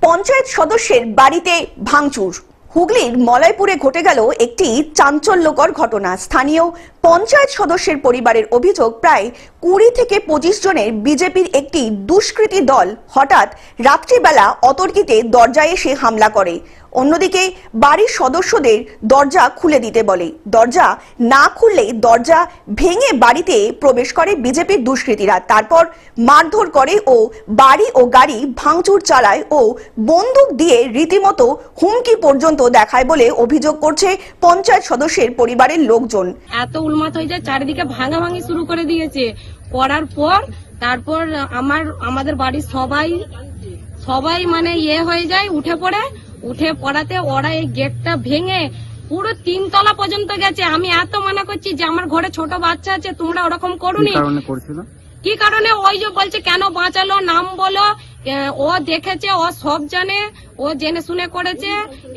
পঞ্চায়েত সদস্যের বাড়িতে ভাঙচুর। হুগলির মলয়পুরে ঘটে গেল একটি চাঞ্চল্যকর ঘটনা। স্থানীয় পঞ্চায়েত সদস্যের পরিবারের অভিযোগ, প্রায় 20 থেকে 25 জনের বিজেপির একটি দুষ্কৃতী দল হঠাৎ রাত্রিবেলা অতর্কিতে দরজায় এসে হামলা করে। অন্যদিকে বাড়ির সদস্যদের দরজা খুলে দিতে বলে। দরজা না খুললে দরজা ভেঙে বাড়িতে প্রবেশ করে বিজেপির দুষ্কৃতীরা। তারপর মারধর করে ও বাড়ি ও গাড়ি ভাঙচুর চালায় ও বন্দুক দিয়ে রীতিমতো হুমকি পর্যন্ত দেখায় বলে অভিযোগ করছে পঞ্চায়েত সদস্যের পরিবারের লোকজন। এত উন্মাদ হয়ে যায়, চারিদিকে ভাঙাভাঙি শুরু করে দিয়েছে। করার পর তারপর আমাদের বাড়ির সবাই মানে হয়ে যায়, উঠে পড়াতে ওরা এই গেটটা ভেঙে পুরো 3 তলা পর্যন্ত গেছে। আমি এত মানা করছি যে আমার ঘরে ছোট বাচ্চা আছে, তোমরা ওরকম করুনি। কি কারণে? ওই যে বলছে কেন বাঁচালো, নাম বলো। ও দেখেছে, ও সব জানে, ও জেনে শুনে করেছে।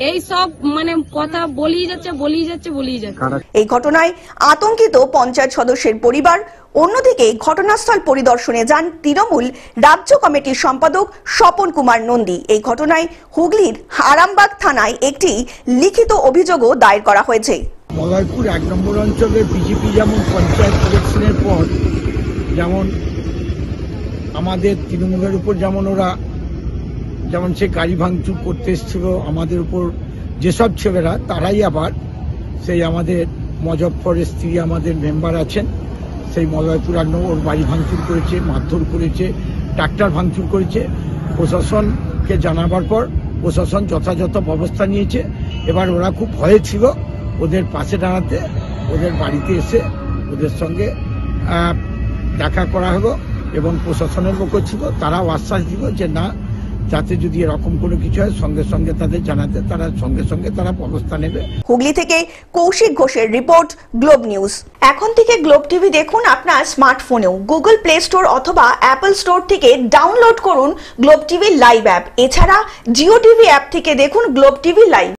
এই সব মানে কথা বলিয়ে যাচ্ছে। এই ঘটনায় আতঙ্কিত পঞ্চায়েত সদস্যের পরিবার। অন্যদিকে ঘটনাস্থল পরিদর্শনে যান তৃণমূল রাজ্য কমিটির সম্পাদক স্বপন কুমার নন্দী। এই ঘটনায় হুগলির আরামবাগ থানায় একটি লিখিত অভিযোগও দায়ের করা হয়েছে। মলয়পুর 1 নম্বর অঞ্চলের বিজেপি যেমন পঞ্চায়েত ইলেকশনের পর যেমন আমাদের তৃণমূলের উপর যেমন সে গাড়ি ভাঙচুর করতে এসেছিল আমাদের উপর, যেসব ছেলেরা তারাই আবার সেই আমাদের মজফরের স্ত্রী আমাদের মেম্বার আছেন, সেই মলয়পুর 1 নম্বর বাড়ি ভাঙচুর করেছে, মারধর করেছে, ট্রাক্টর ভাঙচুর করেছে। প্রশাসনকে জানাবার পর প্রশাসন যথাযথ ব্যবস্থা নিয়েছে। এবার ওরা খুব ভয়ে ছিল, ওদের পাশে দাঁড়াতে ওদের বাড়িতে এসে ওদের সঙ্গে দেখা করা হলো এবং প্রশাসনের লোকও ছিল, তারাও আশ্বাস দিল যে না, যাতে যদি এরকম কোনো কিছু হয় সঙ্গে সঙ্গে তাদের জানাতে তারা সঙ্গে সঙ্গে ব্যবস্থা নেবে। হুগলি থেকে কৌশিক ঘোষের রিপোর্ট, গ্লোব নিউজ। এখন থেকে গ্লোব টিভি দেখুন আপনার স্মার্টফোনেও। গুগল প্লে স্টোর অথবা অ্যাপল স্টোর থেকে ডাউনলোড করুন গ্লোব টিভি লাইভ অ্যাপ। এছাড়া জিও টিভি অ্যাপ থেকে দেখুন গ্লোব টিভি লাইভ।